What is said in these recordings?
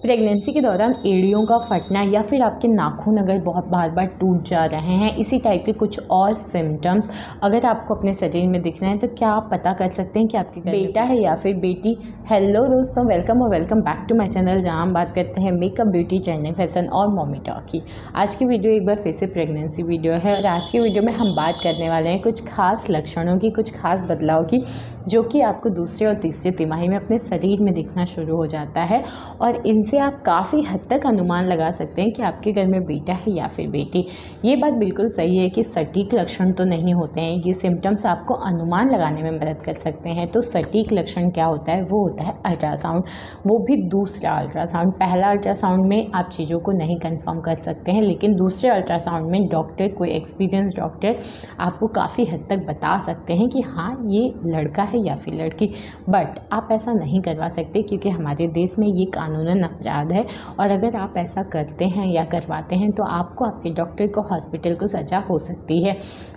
Pregnancy के दौरान एड़ियों का फटना या फिर आपके नाखून अगर बहुत बार बार टूट जा रहे हैं, इसी टाइप के कुछ और सिम्टम्स अगर आपको अपने शरीर में दिख रहे हैं तो क्या आप पता कर सकते हैं कि आपके घर बेटा है या फिर बेटी। हेलो दोस्तों, वेलकम और welcome back to my channel, जहां हम बात करते हैं मेकअप, ब्यूटी, ट्रेंडिंग, फैशन और मॉमी टॉक की। आज की वीडियो एक बार फिर से प्रेगनेंसी वीडियो है और आज की वीडियो में हम बात करने वाले हैं कुछ खास लक्षणों की, कुछ खास बदलाव की, जो कि आपको दूसरे और तीसरे तिमाही में अपने शरीर में दिखना शुरू हो जाता है और इनसे आप काफ़ी हद तक अनुमान लगा सकते हैं कि आपके घर में बेटा है या फिर बेटी। ये बात बिल्कुल सही है कि सटीक लक्षण तो नहीं होते हैं, ये सिम्टम्स आपको अनुमान लगाने में मदद कर सकते हैं। तो सटीक लक्षण क्या होता है? वो होता है अल्ट्रासाउंड, वो भी दूसरा अल्ट्रासाउंड। पहला अल्ट्रासाउंड में आप चीज़ों को नहीं कंफर्म कर सकते हैं, लेकिन दूसरे अल्ट्रासाउंड में डॉक्टर, कोई एक्सपीरियंस डॉक्टर आपको काफ़ी हद तक बता सकते हैं कि हाँ ये लड़का है या फिर लड़की। बट आप ऐसा नहीं करवा सकते क्योंकि हमारे देश में ये कानूनन अपराध है और अगर आप ऐसा करते हैं या करवाते हैं तो आपको, आपके डॉक्टर को, हॉस्पिटल को सज़ा हो सकती है।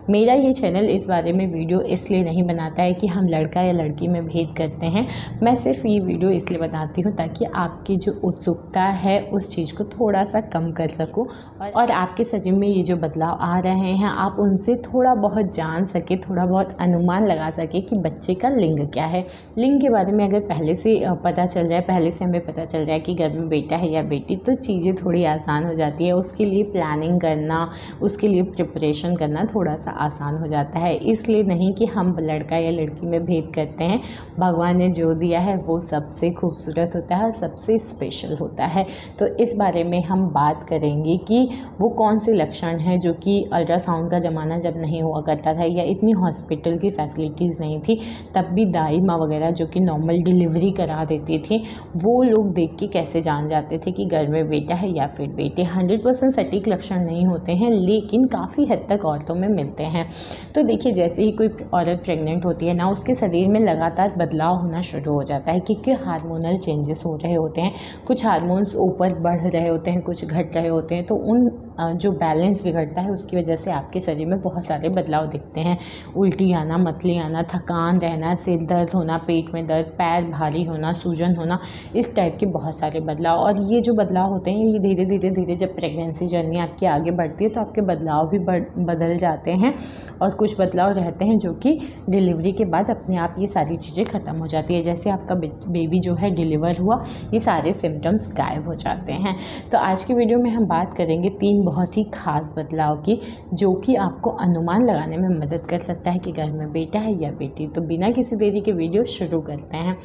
मेरा ये चैनल इस बारे में वीडियो इसलिए नहीं बनाता है कि हम लड़का या लड़की में भेद करते हैं। मैं सिर्फ ये वीडियो इसलिए बनाती हूँ ताकि आपकी जो उत्सुकता है उस चीज़ को थोड़ा सा कम कर सकूँ और आपके शरीर में ये जो बदलाव आ रहे हैं आप उनसे थोड़ा बहुत जान सके, थोड़ा बहुत अनुमान लगा सके कि बच्चे का लिंग क्या है। लिंग के बारे में अगर पहले से पता चल जाए, पहले से हमें पता चल जाए कि घर में बेटा है या बेटी, तो चीज़ें थोड़ी आसान हो जाती है। उसके लिए प्लानिंग करना, उसके लिए प्रिपरेशन करना थोड़ा सा आसान हो जाता है। इसलिए नहीं कि हम लड़का या लड़की में भेद करते हैं। भगवान ने जो दिया है वो सबसे खूबसूरत होता है और सबसे स्पेशल होता है। तो इस बारे में हम बात करेंगे कि वो कौन से लक्षण हैं जो कि अल्ट्रासाउंड का ज़माना जब नहीं हुआ करता था या इतनी हॉस्पिटल की फैसिलिटीज़ नहीं थी, तब भी दाई माँ वगैरह जो कि नॉर्मल डिलीवरी करा देती थी, वो लोग देख के कैसे जान जाते थे कि घर में बेटा है या फिर बेटी। 100% सटीक लक्षण नहीं होते हैं, लेकिन काफ़ी हद तक औरतों में मिलते हैं। तो देखिए, जैसे ही कोई औरत प्रेग्नेंट होती है ना, उसके शरीर में लगातार बदलाव होना शुरू हो जाता है क्योंकि हार्मोनल चेंजेस हो रहे होते हैं। कुछ हार्मोन्स ऊपर बढ़ रहे होते हैं, कुछ घट रहे होते हैं, तो उन जो बैलेंस बिगड़ता है उसकी वजह से आपके शरीर में बहुत सारे बदलाव दिखते हैं। उल्टी आना, मतली आना, थकान रहना, सिर दर्द होना, पेट में दर्द, पैर भारी होना, सूजन होना, इस टाइप के बहुत सारे बदलाव। और ये जो बदलाव होते हैं ये धीरे धीरे धीरे जब प्रेगनेंसी जर्नी आपकी आगे बढ़ती है तो आपके बदलाव भी बदल जाते हैं और कुछ बदलाव रहते हैं जो कि डिलीवरी के बाद अपने आप ये सारी चीज़ें ख़त्म हो जाती है। जैसे आपका बेबी जो है डिलीवर हुआ, ये सारे सिम्टम्स गायब हो जाते हैं। तो आज की वीडियो में हम बात करेंगे 3 बहुत ही ख़ास बदलाव की, जो कि आपको अनुमान लगाने में मदद कर सकता है कि घर में बेटा है या बेटी। तो बिना किसी देरी के वीडियो शुरू करते हैं।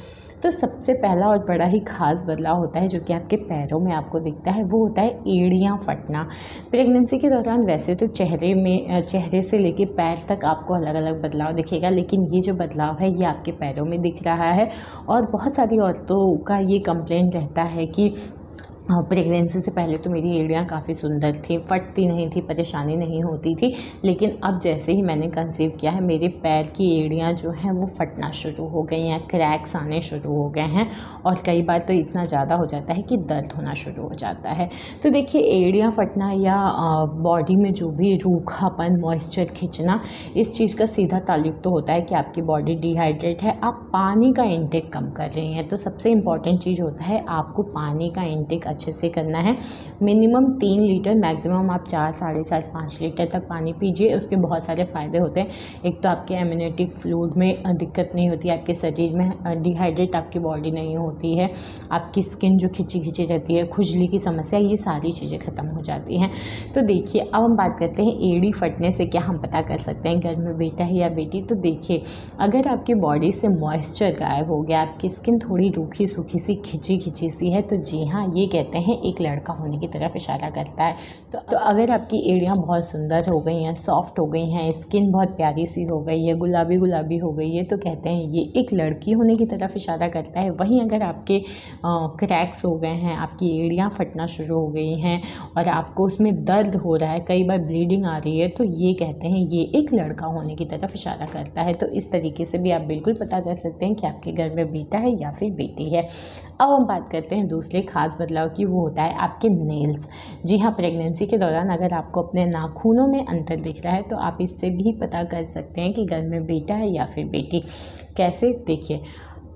तो सबसे पहला और बड़ा ही ख़ास बदलाव होता है जो कि आपके पैरों में आपको दिखता है, वो होता है एड़ियाँ फटना। प्रेगनेंसी के दौरान वैसे तो चेहरे से लेके पैर तक आपको अलग अलग बदलाव दिखेगा, लेकिन ये जो बदलाव है ये आपके पैरों में दिख रहा है। और बहुत सारी औरतों का ये कंप्लेंट रहता है कि प्रेगनेंसी से पहले तो मेरी एड़ियाँ काफ़ी सुंदर थी, फटती नहीं थी, परेशानी नहीं होती थी, लेकिन अब जैसे ही मैंने कंसीव किया है मेरे पैर की एड़ियाँ जो हैं वो फटना शुरू हो गई हैं, क्रैक्स आने शुरू हो गए हैं और कई बार तो इतना ज़्यादा हो जाता है कि दर्द होना शुरू हो जाता है। तो देखिए, एड़ियाँ फटना या बॉडी में जो भी रूखापन, मॉइस्चर खिंचना, इस चीज़ का सीधा ताल्लुक तो होता है कि आपकी बॉडी डिहाइड्रेट है, आप पानी का इंटेक कम कर रही हैं। तो सबसे इम्पॉर्टेंट चीज़ होता है आपको पानी का इंटेक अच्छे से करना है। मिनिमम 3 लीटर, मैक्सिमम आप 4, साढ़े 4, 5 लीटर तक पानी पीजिए। उसके बहुत सारे फ़ायदे होते हैं। एक तो आपके एम्यूनिटिक फ्लूइड में दिक्कत नहीं होती, आपके शरीर में डिहाइड्रेट आपकी बॉडी नहीं होती है, आपकी स्किन जो खिंची खिंची रहती है, खुजली की समस्या, ये सारी चीज़ें ख़त्म हो जाती हैं। तो देखिए, अब हम बात करते हैं एड़ी फटने से क्या हम पता कर सकते हैं घर में बेटा है या बेटी। तो देखिए, अगर आपकी बॉडी से मॉइस्चर गायब हो गया, आपकी स्किन थोड़ी रूखी सूखी सी, खिंची खिंची सी है, तो जी हाँ, ये कहते हैं एक लड़का होने की तरफ इशारा करता है। तो अगर आपकी एड़ियाँ बहुत सुंदर हो गई हैं, सॉफ्ट हो गई हैं, स्किन बहुत प्यारी सी हो गई है, गुलाबी गुलाबी हो गई है, तो कहते हैं ये एक लड़की होने की तरफ इशारा करता है। वहीं अगर आपके क्रैक्स हो गए हैं, आपकी एड़ियाँ फटना शुरू हो गई हैं और आपको उसमें दर्द हो रहा है, कई बार ब्लीडिंग आ रही है, तो ये कहते हैं ये एक लड़का होने की तरफ इशारा करता है। तो इस तरीके से भी आप बिल्कुल पता कर सकते हैं कि आपके घर में बेटा है या फिर बेटी है। अब हम बात करते हैं दूसरे खास बदलाव की, वो होता है आपके नेल्स। जी हाँ, प्रेगनेंसी के दौरान अगर आपको अपने नाखूनों में अंतर दिख रहा है तो आप इससे भी पता कर सकते हैं कि घर में बेटा है या फिर बेटी। कैसे? देखिए,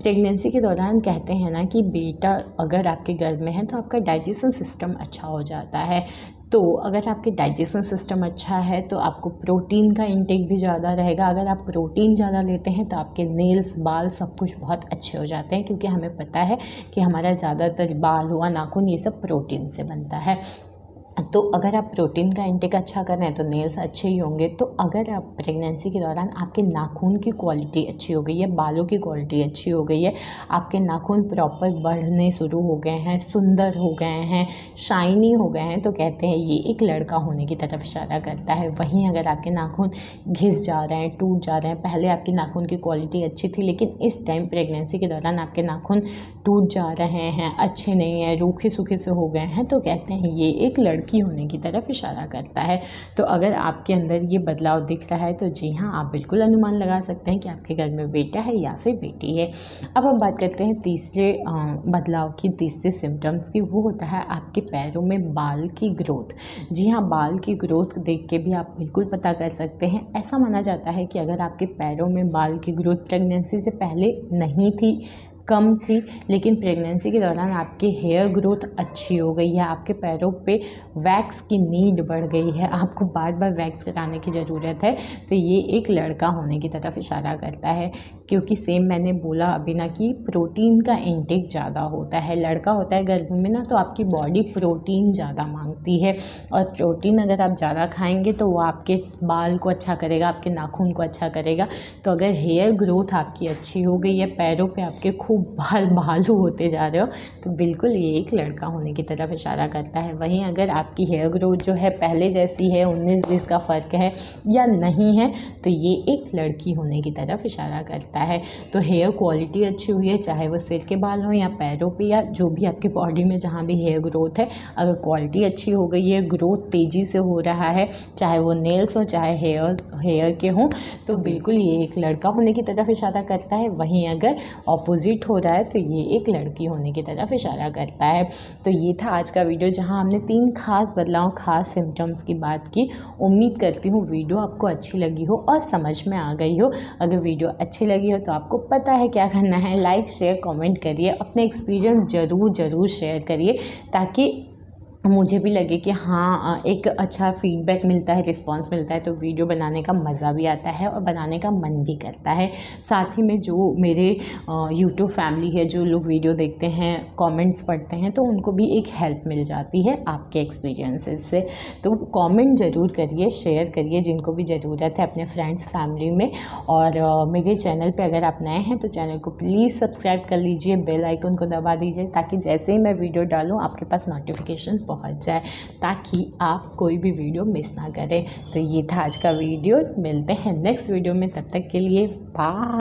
प्रेगनेंसी के दौरान कहते हैं ना कि बेटा अगर आपके गर्भ में है तो आपका डाइजेशन सिस्टम अच्छा हो जाता है। तो अगर आपके डाइजेशन सिस्टम अच्छा है तो आपको प्रोटीन का इंटेक भी ज़्यादा रहेगा। अगर आप प्रोटीन ज़्यादा लेते हैं तो आपके नेल्स, बाल सब कुछ बहुत अच्छे हो जाते हैं, क्योंकि हमें पता है कि हमारा ज़्यादातर बाल हुआ, नाखून, ये सब प्रोटीन से बनता है। तो अगर आप प्रोटीन का इंटेक अच्छा कर रहे हैं तो नेल्स अच्छे ही होंगे। तो अगर आप प्रेगनेंसी के दौरान आपके नाखून की क्वालिटी अच्छी हो गई है, बालों की क्वालिटी अच्छी हो गई है, आपके नाखून प्रॉपर बढ़ने शुरू हो गए हैं, सुंदर हो गए हैं, शाइनी हो गए हैं, तो कहते हैं ये एक लड़का होने की तरफ इशारा करता है। वहीं अगर आपके नाखून घिस जा रहे हैं, टूट जा रहे हैं, पहले आपकी नाखून की क्वालिटी अच्छी थी लेकिन इस टाइम प्रेगनेंसी के दौरान आपके नाखून टूट जा रहे हैं, अच्छे नहीं हैं, रूखे सूखे से हो गए हैं, तो कहते हैं ये एक लड़की होने की तरफ इशारा करता है। तो अगर आपके अंदर ये बदलाव दिख रहा है तो जी हाँ, आप बिल्कुल अनुमान लगा सकते हैं कि आपके घर में बेटा है या फिर बेटी है। अब हम बात करते हैं तीसरे बदलाव की, तीसरे सिम्टम्स की। वो होता है आपके पैरों में बाल की ग्रोथ। जी हाँ, बाल की ग्रोथ देख के भी आप बिल्कुल पता कर सकते हैं। ऐसा माना जाता है कि अगर आपके पैरों में बाल की ग्रोथ प्रेगनेंसी से पहले नहीं थी, कम थी, लेकिन प्रेगनेंसी के दौरान आपकी हेयर ग्रोथ अच्छी हो गई है, आपके पैरों पे वैक्स की नीड बढ़ गई है, आपको बार बार वैक्स कराने की ज़रूरत है, तो ये एक लड़का होने की तरफ इशारा करता है। क्योंकि सेम मैंने बोला अभी ना कि प्रोटीन का इंटेक ज़्यादा होता है, लड़का होता है गर्भ में ना, तो आपकी बॉडी प्रोटीन ज़्यादा मांगती है, और प्रोटीन अगर आप ज़्यादा खाएंगे तो वो आपके बाल को अच्छा करेगा, आपके नाखून को अच्छा करेगा। तो अगर हेयर ग्रोथ आपकी अच्छी हो गई है, पैरों पे आपके खूब बाल भालू होते जा रहे हो, तो बिल्कुल ये एक लड़का होने की तरफ इशारा करता है। वहीं अगर आपकी हेयर ग्रोथ जो है पहले जैसी है, 19-20 का फ़र्क है या नहीं है, तो ये एक लड़की होने की तरफ इशारा करता है। तो हेयर क्वालिटी अच्छी हुई है, चाहे वो सिर के बाल हों या पैरों पे या जो भी आपकी बॉडी में जहाँ भी हेयर ग्रोथ है, अगर क्वालिटी अच्छी हो गई है, ग्रोथ तेज़ी से हो रहा है, चाहे वो नेल्स हो चाहे हेयर के हों, तो बिल्कुल ये एक लड़का होने की तरफ इशारा करता है। वहीं अगर ऑपोजिट हो रहा है तो ये एक लड़की होने की तरफ इशारा करता है। तो ये था आज का वीडियो, जहां हमने 3 खास बदलाव, खास सिम्टम्स की बात की। उम्मीद करती हूँ वीडियो आपको अच्छी लगी हो और समझ में आ गई हो। अगर वीडियो अच्छी लगी हो तो आपको पता है क्या करना है, लाइक, शेयर, कमेंट करिए, अपने एक्सपीरियंस ज़रूर शेयर करिए, ताकि मुझे भी लगे कि हाँ, एक अच्छा फीडबैक मिलता है, रिस्पांस मिलता है, तो वीडियो बनाने का मज़ा भी आता है और बनाने का मन भी करता है। साथ ही में जो मेरे यूट्यूब फैमिली है, जो लोग वीडियो देखते हैं, कमेंट्स पढ़ते हैं, तो उनको भी एक हेल्प मिल जाती है आपके एक्सपीरियंसेस से। तो कमेंट ज़रूर करिए, शेयर करिए जिनको भी ज़रूरत है अपने फ्रेंड्स, फैमिली में। और मेरे चैनल पे अगर आप नए हैं तो चैनल को प्लीज़ सब्सक्राइब कर लीजिए, बेल आइकन को दबा दीजिए, ताकि जैसे ही मैं वीडियो डालूँ आपके पास नोटिफिकेशन पहुंच जाए, ताकि आप कोई भी वीडियो मिस ना करें। तो ये था आज का वीडियो, मिलते हैं नेक्स्ट वीडियो में, तब तक के लिए बाय।